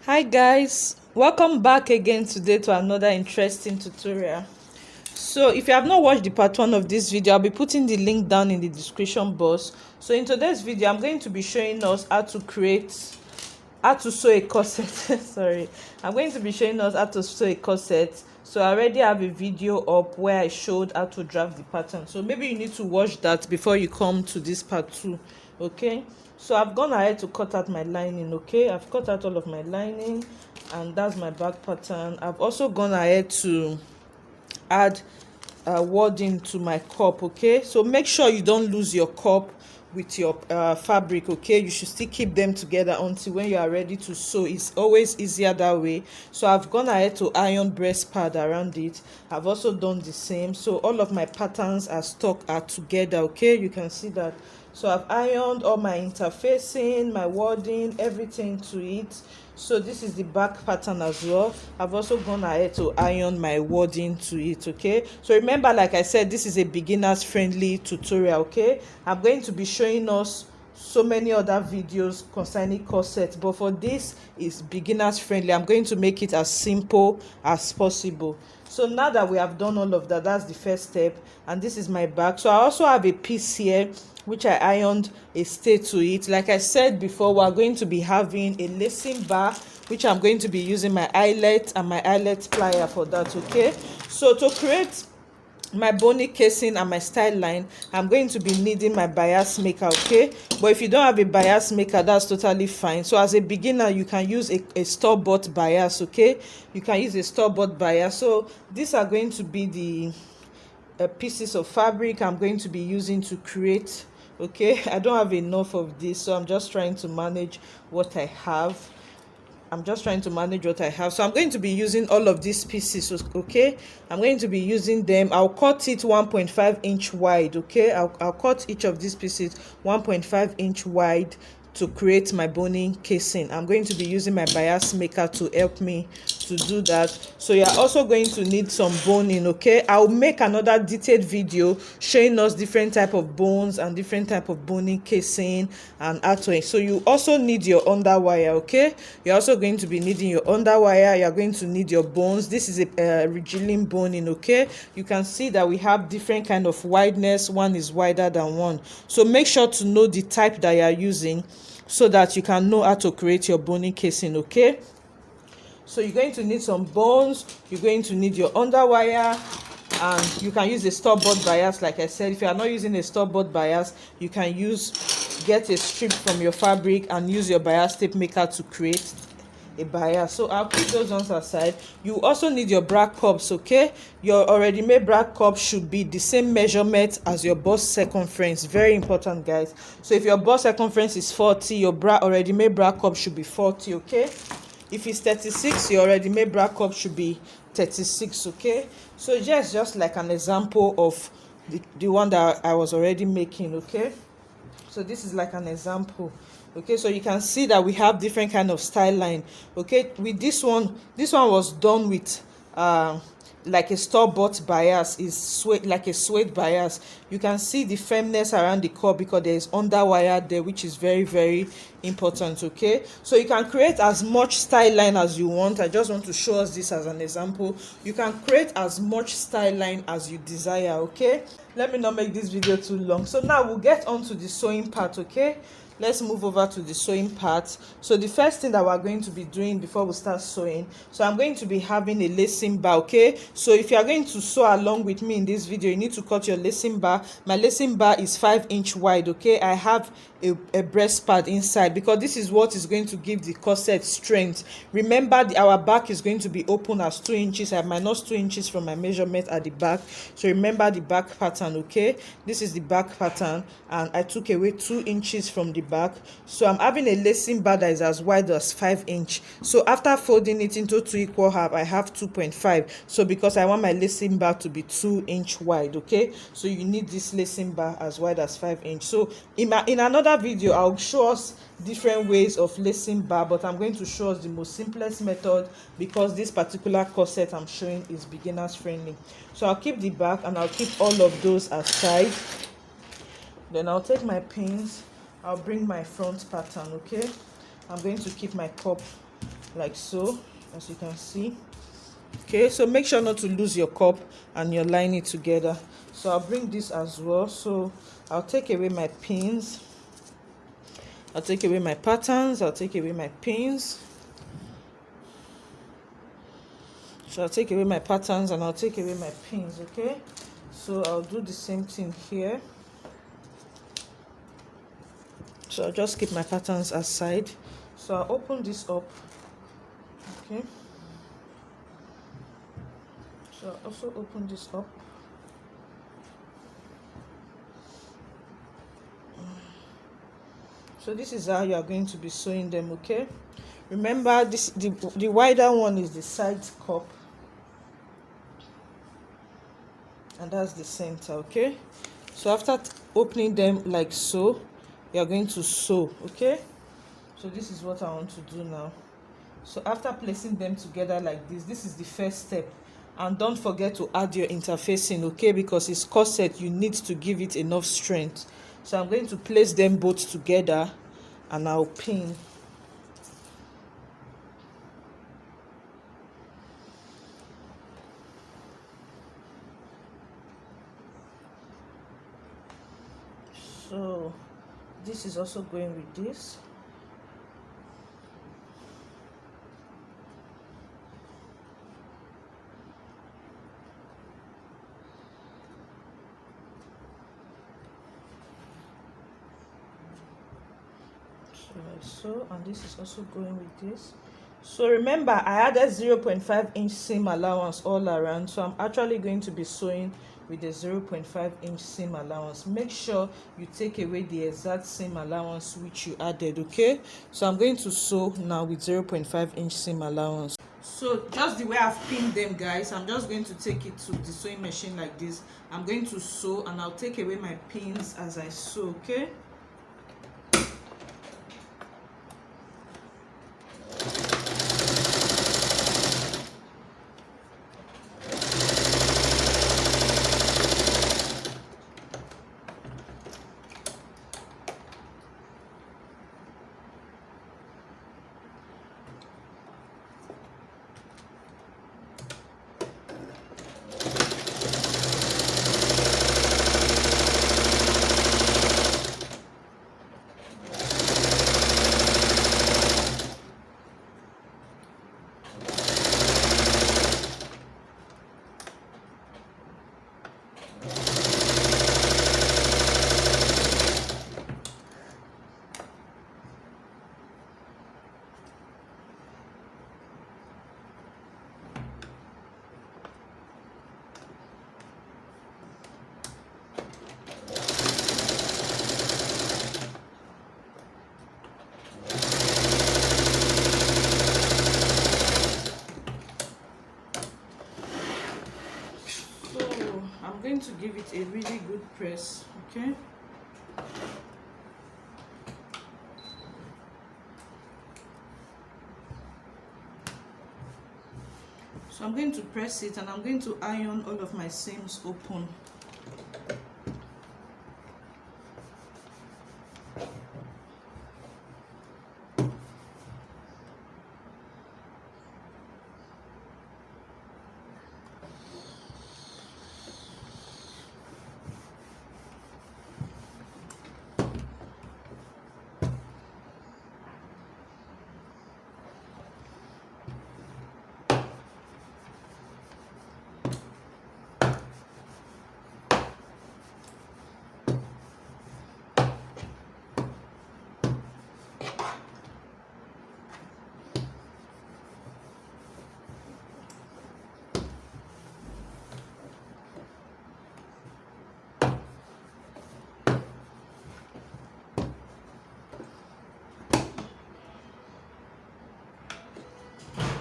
Hi guys, welcome back again today to another interesting tutorial. So if you have not watched the part 1 of this video, I'll be putting the link down in the description box. So in today's video, I'm going to be showing us how to sew a corset. Sorry, I'm going to be showing us how to sew a corset. So I already have a video up where I showed how to draft the pattern, so maybe you need to watch that before you come to this part 2. Okay, so I've gone ahead to cut out my lining. Okay, I've cut out all of my lining, and that's my back pattern. I've also gone ahead to add wording to my cup. Okay, so make sure you don't lose your cup with your fabric. Okay, you should still keep them together until when you are ready to sew. It's always easier that way. So I've gone ahead to iron breast pad around it. I've also done the same, so all of my patterns are together. Okay, you can see that. So I've ironed all my interfacing, my wording, everything to it. So this is the back pattern as well. I've also gone ahead to iron my wording to it. Okay, so remember, like I said, this is a beginners friendly tutorial. Okay, I'm going to be showing us so many other videos concerning corset, but for this is beginners friendly. I'm going to make it as simple as possible. So now that we have done all of that, that's the first step, and this is my back. So I also have a piece here which I ironed a stay to it. Like I said before, we're going to be having a lacing bar, which I'm going to be using my eyelet and my eyelet plier for that. Okay, so to create my bony casing and my style line, I'm going to be needing my bias maker. Okay, but if you don't have a bias maker, that's totally fine. So as a beginner, you can use a store-bought bias. Okay, you can use a store-bought bias. So these are going to be the pieces of fabric I'm going to be using to create. Okay, I don't have enough of this, so I'm just trying to manage what I have. So I'm going to be using all of these pieces. Okay, I'm going to be using them. I'll cut it 1.5 inch wide. Okay, I'll cut each of these pieces 1.5 inch wide to create my boning casing. I'm going to be using my bias maker to help me to do that. So you're also going to need some boning. Okay, I'll make another detailed video showing us different type of bones and different type of boning casing and artwork. So you also need your underwire. Okay, you're also going to be needing your underwire. You're going to need your bones. This is a regeling boning. Okay, you can see that we have different kind of wideness. One is wider than one, so make sure to know the type that you are using so that you can know how to create your boning casing. Okay, so you're going to need some bones, you're going to need your underwire, and you can use a store-bought bias. Like I said, if you are not using a store-bought bias, you can get a strip from your fabric and use your bias tape maker to create a bias. So I'll put those ones aside. You also need your bra cups. Okay, your already made bra cup should be the same measurement as your bust circumference. Very important, guys. So if your bust circumference is 40, your already made bra cup should be 40. Okay, if it's 36, your already made bra cup should be 36. Okay, so just like an example of the one that I was already making. Okay, so this is like an example. Okay, so you can see that we have different kind of style line. Okay, with this one was done with like a store-bought bias, is like a suede bias. You can see the firmness around the cup because there is underwire there, which is very, very important. Okay, so you can create as much style line as you want. I just want to show us this as an example. You can create as much style line as you desire. Okay, let me not make this video too long. So now we'll get on to the sewing part. Okay, let's move over to the sewing part. So the first thing that we're going to be doing before we start sewing, so I'm going to be having a lacing bar. Okay, so if you are going to sew along with me in this video, you need to cut your lacing bar. My lacing bar is 5 inch wide. Okay, I have a breast pad inside because this is what is going to give the corset strength. Remember, our back is going to be open as 2 inches. I have minus 2 inches from my measurement at the back. So remember the back pattern. Okay, this is the back pattern, and I took away 2 inches from the back. So I'm having a lacing bar that is as wide as 5 inch. So after folding it into 2 equal half, I have 2.5. So because I want my lacing bar to be 2 inch wide. Okay, so you need this lacing bar as wide as 5 inch. So in another video, I'll show us different ways of lacing bar, but I'm going to show us the most simplest method because this particular corset I'm showing is beginners friendly. So I'll keep the back and I'll keep all of those aside. Then I'll take my pins, I'll bring my front pattern. Okay, I'm going to keep my cup like so, as you can see. Okay, so make sure not to lose your cup and your line it together. So I'll bring this as well. So I'll take away my pins, I'll take away my patterns, I'll take away my pins. So I'll take away my patterns and I'll take away my pins. Okay, so I'll do the same thing here. So I'll just keep my patterns aside. So I'll open this up. Okay, so I'll also open this up. So this is how you are going to be sewing them. Okay, remember this, the wider one is the side cup and that's the center. Okay, so after opening them like so, you are going to sew. Okay, so this is what I want to do now. So after placing them together like this is the first step, and don't forget to add your interfacing, okay, because it's corset, you need to give it enough strength. So I'm going to place them both together and I'll pin. So this is also going with this. Like so, and this is also going with this. So remember, I added 0.5 inch seam allowance all around, so I'm actually going to be sewing with the 0.5 inch seam allowance. Make sure you take away the exact seam allowance which you added. Okay, so I'm going to sew now with 0.5 inch seam allowance. So just the way I've pinned them, guys, I'm just going to take it to the sewing machine like this. I'm going to sew and I'll take away my pins as I sew. Okay, I'm going to give it a really good press. Okay, so I'm going to press it and I'm going to iron all of my seams open.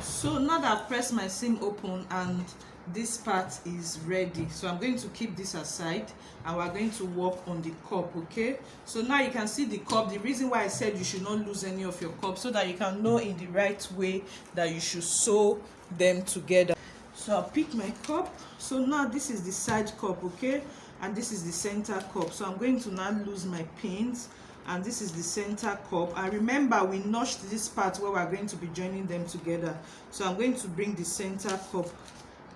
So now that I've pressed my seam open and this part is ready, so I'm going to keep this aside and we're going to work on the cup. Okay, so now you can see the cup. The reason why I said you should not lose any of your cup, so that you can know in the right way that you should sew them together. So I'll pick my cup. So now this is the side cup, okay, and this is the center cup. So I'm going to now lose my pins and this is the center cup. And remember, we notched this part where we're going to be joining them together. So I'm going to bring the center cup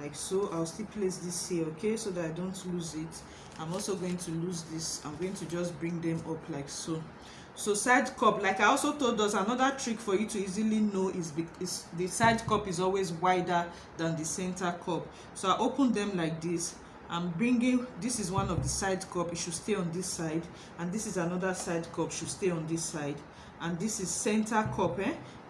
like so. I'll still place this here, okay, so that I don't lose it. I'm also going to lose this. I'm going to just bring them up like so. So side cup, like I also told us, another trick for you to easily know is the side cup is always wider than the center cup. So I open them like this. I'm bringing, this is one of the side cup, it should stay on this side, and this is another side cup, should stay on this side, and this is center cup,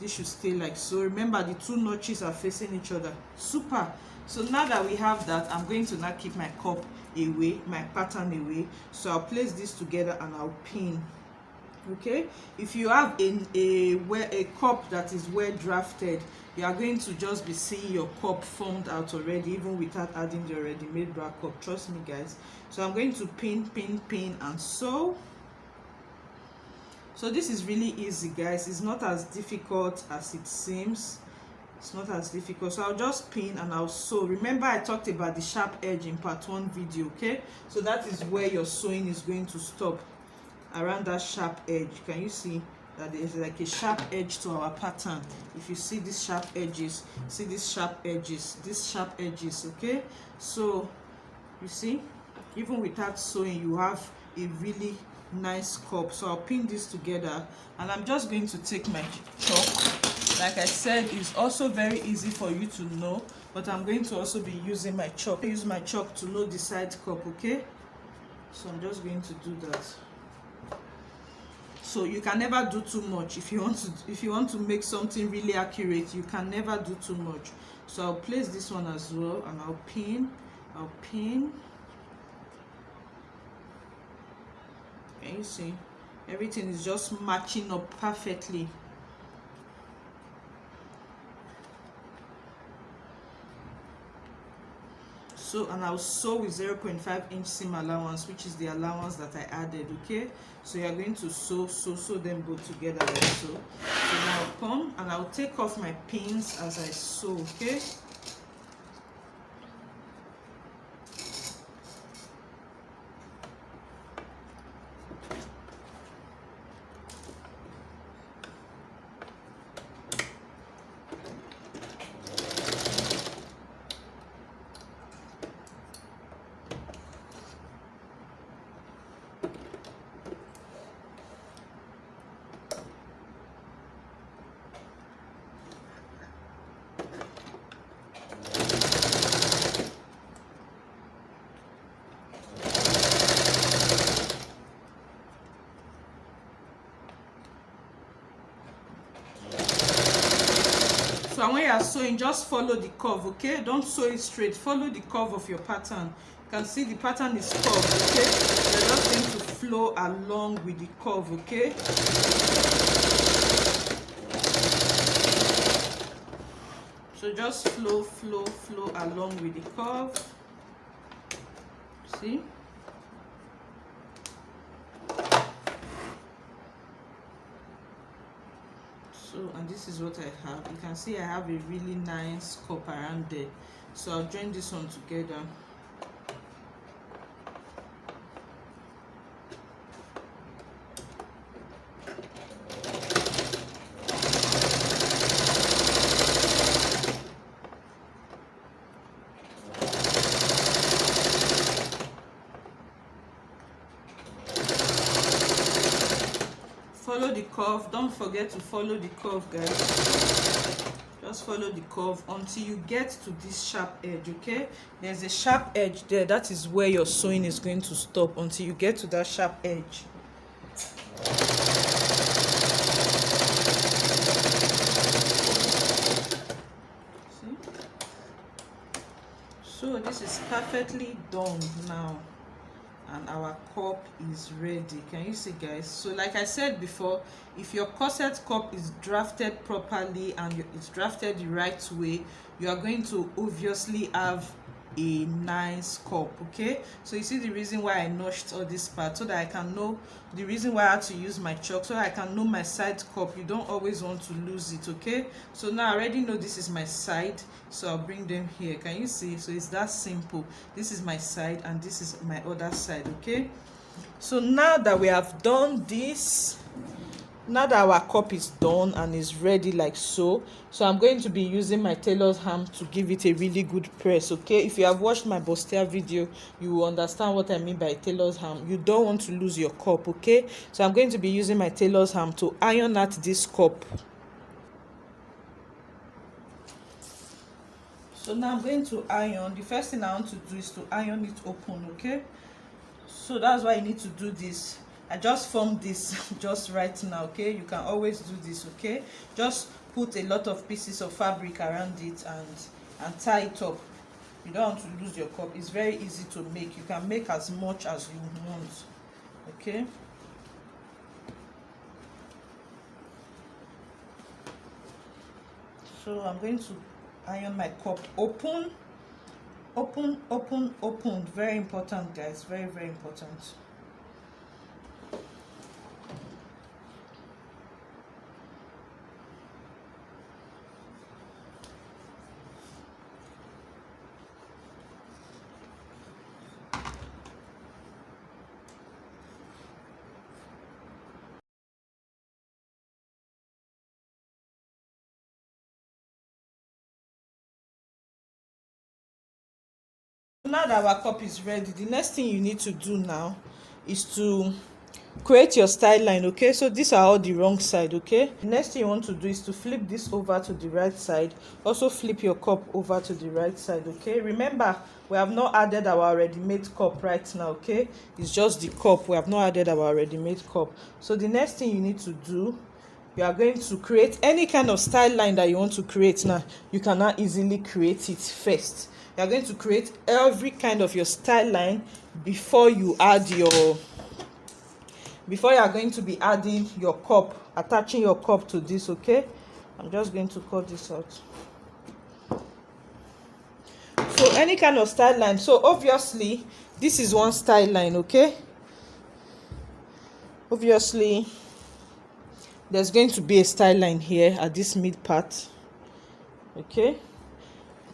this should stay like so. Remember, the two notches are facing each other. Super. So now that we have that, I'm going to now keep my cup away, my pattern away. So I'll place this together and I'll pin. Okay, if you have a cup that is well drafted, you are going to just be seeing your cup formed out already, even without adding the already made bra cup. Trust me, guys. So I'm going to pin and sew. So this is really easy, guys. It's not as difficult as it seems. It's not as difficult. So I'll just pin and I'll sew. Remember, I talked about the sharp edge in part 1 video. Okay, so that is where your sewing is going to stop, around that sharp edge. Can you see that there's like a sharp edge to our pattern? If you see these sharp edges, see these sharp edges, okay? So you see, even without sewing, you have a really nice cup. So I'll pin this together, and I'm just going to take my chalk. Like I said, it's also very easy for you to know, but I'm going to also be using my chalk. Use my chalk to know the side cup, okay? So I'm just going to do that. So you can never do too much. If you want to make something really accurate, you can never do too much. So I'll place this one as well, and I'll pin. Can you see? Everything is just matching up perfectly. So, and I'll sew with 0.5-inch seam allowance, which is the allowance that I added, okay? So you're going to sew them both together like so. So now I'll come and I'll take off my pins as I sew, okay? So when you are sewing, just follow the curve, okay? Don't sew it straight. Follow the curve of your pattern. You can see the pattern is curved, okay? You're just going to flow along with the curve, okay? So just flow along with the curve. See? So, and this is what I have. You can see I have a really nice cup around there. So I'll join this one together. Follow the curve. Don't forget to follow the curve, guys. Just follow the curve until you get to this sharp edge, okay? There's a sharp edge there. That is where your sewing is going to stop, until you get to that sharp edge. See? So this is perfectly done now, and our cup is ready. Can you see, guys? So like I said before, if your corset cup is drafted properly and it's drafted the right way, you are going to obviously have a nice cup, okay? So you see the reason why I notched all this part, so that I can know the reason why I had to use my chalk, so I can know my side cup. You don't always want to lose it, okay? So now I already know this is my side, so I'll bring them here. Can you see? So it's that simple. This is my side and this is my other side, okay? So now that we have done this, now that our cup is done and is ready like so, I'm going to be using my tailor's ham to give it a really good press. Okay, if you have watched my bustier video, you will understand what I mean by tailor's ham. You don't want to lose your cup. Okay, so I'm going to be using my tailor's ham to iron out this cup. So now I'm going to iron. The first thing I want to do is to iron it open. Okay, so that's why you need to do this. I just formed this just right now. Okay, you can always do this. Okay, just put a lot of pieces of fabric around it and tie it up. You don't want to lose your cup. It's very easy to make. You can make as much as you want. Okay, so I'm going to iron my cup open, open. Very important, guys. Very, very important. Now that our cup is ready, the next thing you need to do now is to create your style line. Okay, so these are all the wrong side. Okay, the next thing you want to do is to flip this over to the right side. Also flip your cup over to the right side. Okay, remember we have not added our ready-made cup right now. Okay, it's just the cup. We have not added our ready-made cup. So the next thing you need to do, you are going to create any kind of style line that you want to create. Now you cannot easily create it first. You are going to create every kind of your style line before you add your before you are going to be adding your cup, attaching your cup to this. Okay, I'm just going to cut this out. So any kind of style line. So obviously this is one style line. Okay, obviously there's going to be a style line here at this mid part. Okay,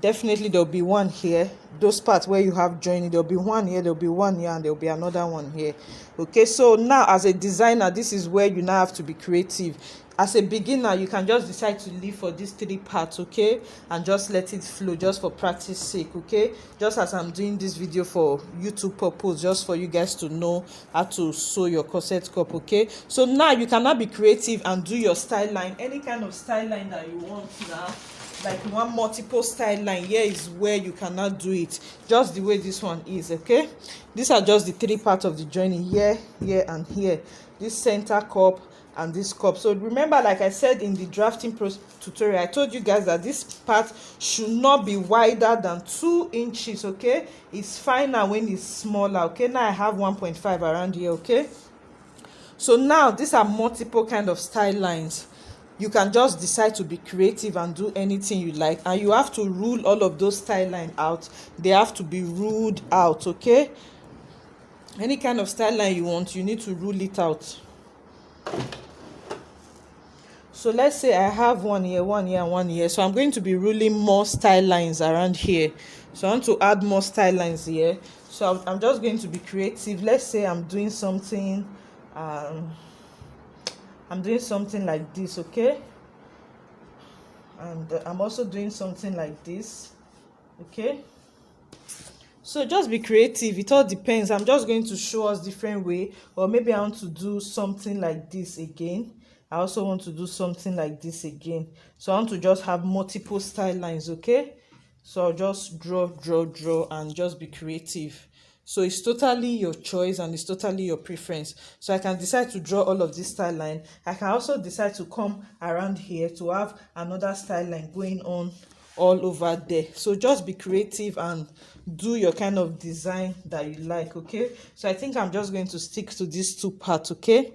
definitely there'll be one here. Those parts where you have joining, there'll be one here, there'll be one here, and there'll be another one here. Okay, so now as a designer, this is where you now have to be creative. As a beginner, you can just decide to leave for these three parts. Okay, and just let it flow, just for practice sake. Okay, just as I'm doing this video for YouTube purpose, just for you guys to know how to sew your corset cup. Okay, so now you cannot be creative and do your style line, any kind of style line that you want now. Like you want multiple style line, here is where you cannot do it just the way this one is. Okay, these are just the three parts of the joining, here, here, and here. This center cup and this cup. So remember, like I said in the drafting tutorial, I told you guys that this part should not be wider than 2 inches. Okay, it's finer when it's smaller. Okay, now I have 1.5 around here. Okay, so now these are multiple kind of style lines. You can just decide to be creative and do anything you like, and you have to rule all of those style line out. They have to be ruled out. Okay, any kind of style line you want, you need to rule it out. So let's say I have one here, and one here. So I'm going to be ruling more style lines around here. So I want to add more style lines here. So I'm just going to be creative. Let's say I'm doing something like this. Okay, and I'm also doing something like this. Okay, so just be creative. It all depends. I'm just going to show us different way, or maybe I want to do something like this again. I also want to do something like this again. So I want to just have multiple style lines. Okay, so I'll just draw and just be creative. So it's totally your choice and it's totally your preference. So I can decide to draw all of this style line. I can also decide to come around here to have another style line going on all over there. So just be creative and do your kind of design that you like. Okay, so I think I'm just going to stick to these two parts. Okay,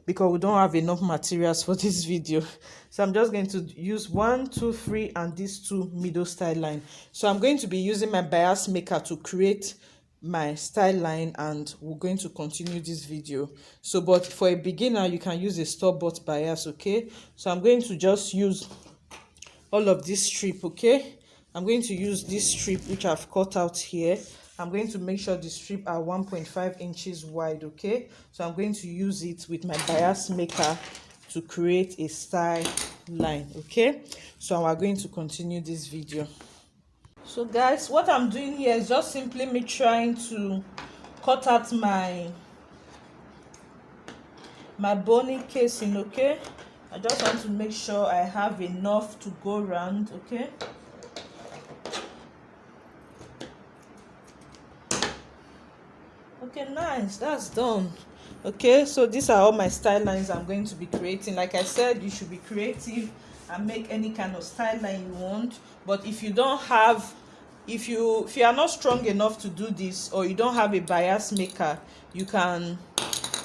because we don't have enough materials for this video. So I'm just going to use 1, 2, 3 and these two middle style line. So I'm going to be using my bias maker to create my style line, and we're going to continue this video. So but for a beginner, you can use a store-bought bias. Okay, so I'm going to just use all of this strip. Okay, I'm going to use this strip which I've cut out here, I'm going to make sure the strip are 1.5 inches wide. Okay, so I'm going to use it with my bias maker to create a style line. Okay, so we're going to continue this video. So guys, what I'm doing here is just simply me trying to cut out my boning casing. Okay, I just want to make sure I have enough to go around. Okay, okay, nice, that's done. Okay, so these are all my style lines I'm going to be creating. Like I said, you should be creative and make any kind of style line you want. But if you don't have, if you are not strong enough to do this, or you don't have a bias maker, you can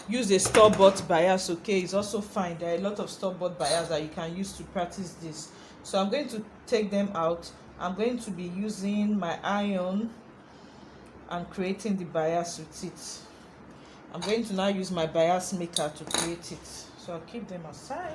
use a store-bought bias. Okay, it's also fine. There are a lot of store-bought bias that you can use to practice this. So I'm going to take them out. I'm going to be using my iron and creating the bias with it. I'm going to now use my bias maker to create it. So I'll keep them aside.